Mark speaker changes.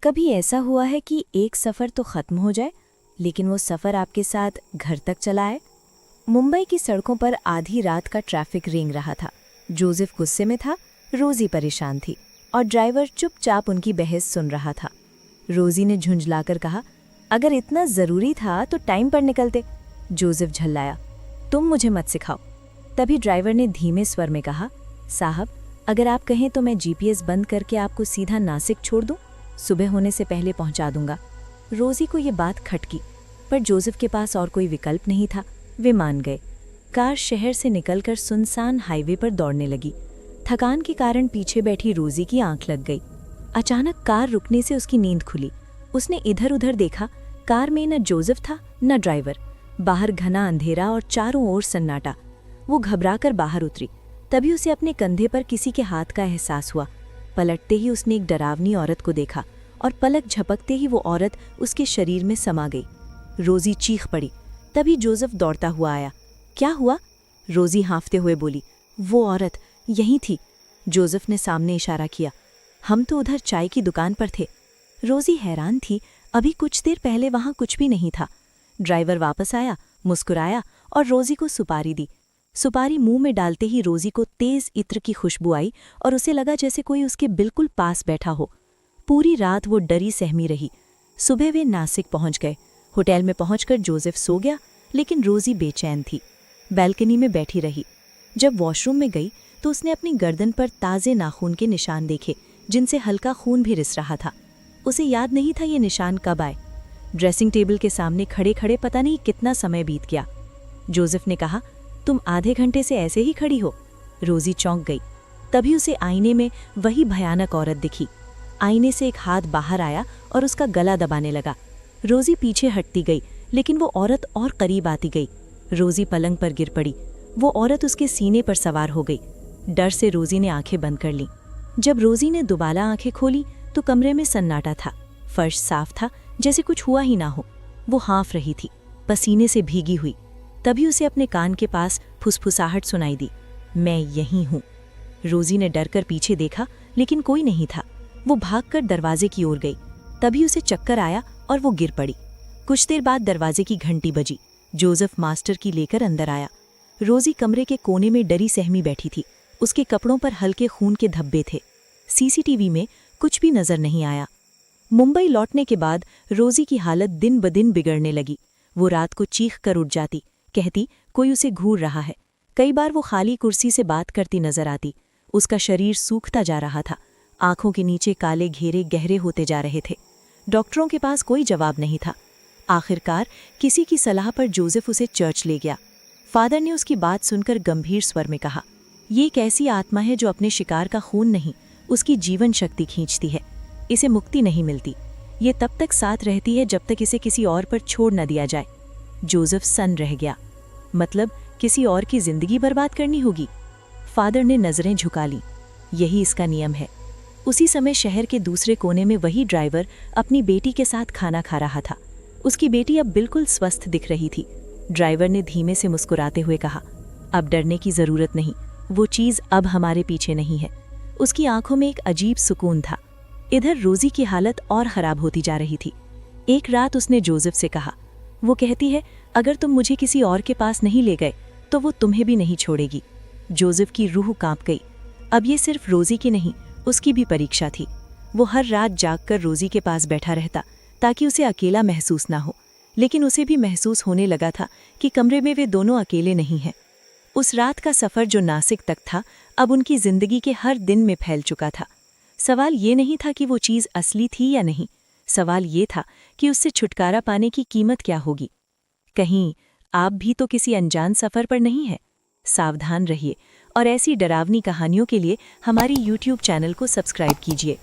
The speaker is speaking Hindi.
Speaker 1: कभी ऐसा हुआ है कि एक सफ़र तो ख़त्म हो जाए, लेकिन वो सफ़र आपके साथ घर तक चला आए? मुंबई की सड़कों पर आधी रात का ट्रैफिक रेंग रहा था। जोसेफ गुस्से में था, रोज़ी परेशान थी और ड्राइवर चुपचाप उनकी बहस सुन रहा था। रोज़ी ने झुंझलाकर कहा, अगर इतना ज़रूरी था तो टाइम पर निकलते। जोसेफ झल्लाया, तुम मुझे मत सिखाओ। तभी ड्राइवर ने धीमे स्वर में कहा, साहब, अगर आप कहें तो मैं जीपीएस बंद करके आपको सीधा नासिक छोड़ दूं? सुबह होने से पहले पहुंचा दूंगा। रोज़ी को ये बात खटकी, पर जोसेफ के पास और कोई विकल्प नहीं था। वे मान गए। कार शहर से निकलकर सुनसान हाईवे पर दौड़ने लगी। थकान के कारण पीछे बैठी रोज़ी की आंख लग गई। अचानक कार रुकने से उसकी नींद खुली। उसने इधर उधर देखा, कार में न जोसेफ था न ड्राइवर। बाहर घना अंधेरा और चारों ओर सन्नाटा। वो घबराकर बाहर उतरी। तभी उसे अपने कंधे पर किसी के हाथ का एहसास हुआ। पलटते ही उसने एक डरावनी औरत को देखा और पलक झपकते ही वो औरत उसके शरीर में समा गई। रोज़ी चीख पड़ी। तभी जोसेफ दौड़ता हुआ आया। क्या हुआ? रोज़ी हाँफते हुए बोली, वो औरत यहीं थी। जोसेफ ने सामने इशारा किया। हम तो उधर चाय की दुकान पर थे। रोज़ी हैरान थी, अभी कुछ देर पहले वहाँ कुछ भी नहीं था। ड्राइवर वापस आया, मुस्कुराया और रोज़ी को सुपारी दी। सुपारी मुंह में डालते ही रोज़ी को तेज इत्र की खुशबू आई और उसे लगा जैसे कोई उसके बिल्कुल पास बैठा हो। पूरी रात वो डरी सहमी रही। सुबह वे नासिक पहुंच गए। होटल में पहुंचकर जोसेफ सो गया, लेकिन रोज़ी बेचैन थी। बैल्कनी में बैठी रही। जब वॉशरूम में गई तो उसने अपनी गर्दन पर ताज़े नाखून के निशान देखे, जिनसे हल्का खून भी रिस रहा था। उसे याद नहीं था ये निशान कब आए। ड्रेसिंग टेबल के सामने खड़े खड़े पता नहीं कितना समय बीत गया। जोसेफ ने कहा, तुम आधे घंटे से ऐसे ही खड़ी हो? रोज़ी चौंक गई। तभी उसे आईने में वही भयानक औरत दिखी। आईने से एक हाथ बाहर आया और उसका गला दबाने लगा। रोज़ी पीछे हटती गई, लेकिन वो औरत और करीब आती गई। रोज़ी पलंग पर गिर पड़ी। वो औरत उसके सीने पर सवार हो गई। डर से रोज़ी ने आंखें बंद कर लीं। जब रोज़ी ने दोबारा आंखें खोली तो कमरे में सन्नाटा था। फर्श साफ था, जैसे कुछ हुआ ही ना हो। वो हाँफ रही थी, पसीने से भीगी हुई। तभी उसे अपने कान के पास फुसफुसाहट सुनाई दी, मैं यहीं हूँ। रोज़ी ने डरकर पीछे देखा, लेकिन कोई नहीं था। वो भागकर दरवाजे की ओर गई। तभी उसे चक्कर आया और वो गिर पड़ी। कुछ देर बाद दरवाजे की घंटी बजी। जोसेफ मास्टर की लेकर अंदर आया। रोज़ी कमरे के कोने में डरी सहमी बैठी थी। उसके कपड़ों पर हल्के खून के धब्बे थे। सीसीटीवी में कुछ भी नजर नहीं आया। मुंबई लौटने के बाद रोज़ी की हालत दिन ब दिन बिगड़ने लगी। वो रात को चीख कर उठ जाती, कहती कोई उसे घूर रहा है। कई बार वो खाली कुर्सी से बात करती नजर आती। उसका शरीर सूखता जा रहा था। आंखों के नीचे काले घेरे गहरे होते जा रहे थे। डॉक्टरों के पास कोई जवाब नहीं था। आखिरकार किसी की सलाह पर जोसेफ उसे चर्च ले गया। फादर ने उसकी बात सुनकर गंभीर स्वर में कहा, ये एक ऐसी आत्मा है जो अपने शिकार का खून नहीं, उसकी जीवन शक्ति खींचती है। इसे मुक्ति नहीं मिलती। ये तब तक साथ रहती है जब तक इसे किसी और पर छोड़ न दिया जाए। जोसेफ सन्न रह गया। मतलब किसी और की जिंदगी बर्बाद करनी होगी? फादर ने नजरें झुका ली। यही इसका नियम है। उसी समय शहर के दूसरे कोने में वही ड्राइवर अपनी बेटी के साथ खाना खा रहा था। उसकी बेटी अब बिल्कुल स्वस्थ दिख रही थी। ड्राइवर ने धीमे से मुस्कुराते हुए कहा, अब डरने की जरूरत नहीं, वो चीज अब हमारे पीछे नहीं है। उसकी आंखों में एक अजीब सुकून था। इधर रोज़ी की हालत और खराब होती जा रही थी। एक रात उसने जोसेफ से कहा, वो कहती है अगर तुम मुझे किसी और के पास नहीं ले गए तो वो तुम्हें भी नहीं छोड़ेगी। जोसेफ की रूह कांप गई। अब ये सिर्फ रोज़ी की नहीं, उसकी भी परीक्षा थी। वो हर रात जागकर रोज़ी के पास बैठा रहता ताकि उसे अकेला महसूस ना हो। लेकिन उसे भी महसूस होने लगा था कि कमरे में वे दोनों अकेले नहीं हैं। उस रात का सफ़र जो नासिक तक था, अब उनकी जिंदगी के हर दिन में फैल चुका था। सवाल ये नहीं था कि वो चीज़ असली थी या नहीं। सवाल ये था कि उससे छुटकारा पाने की कीमत क्या होगी। कहीं आप भी तो किसी अनजान सफ़र पर नहीं हैं? सावधान रहिए और ऐसी डरावनी कहानियों के लिए हमारी YouTube चैनल को सब्सक्राइब कीजिए।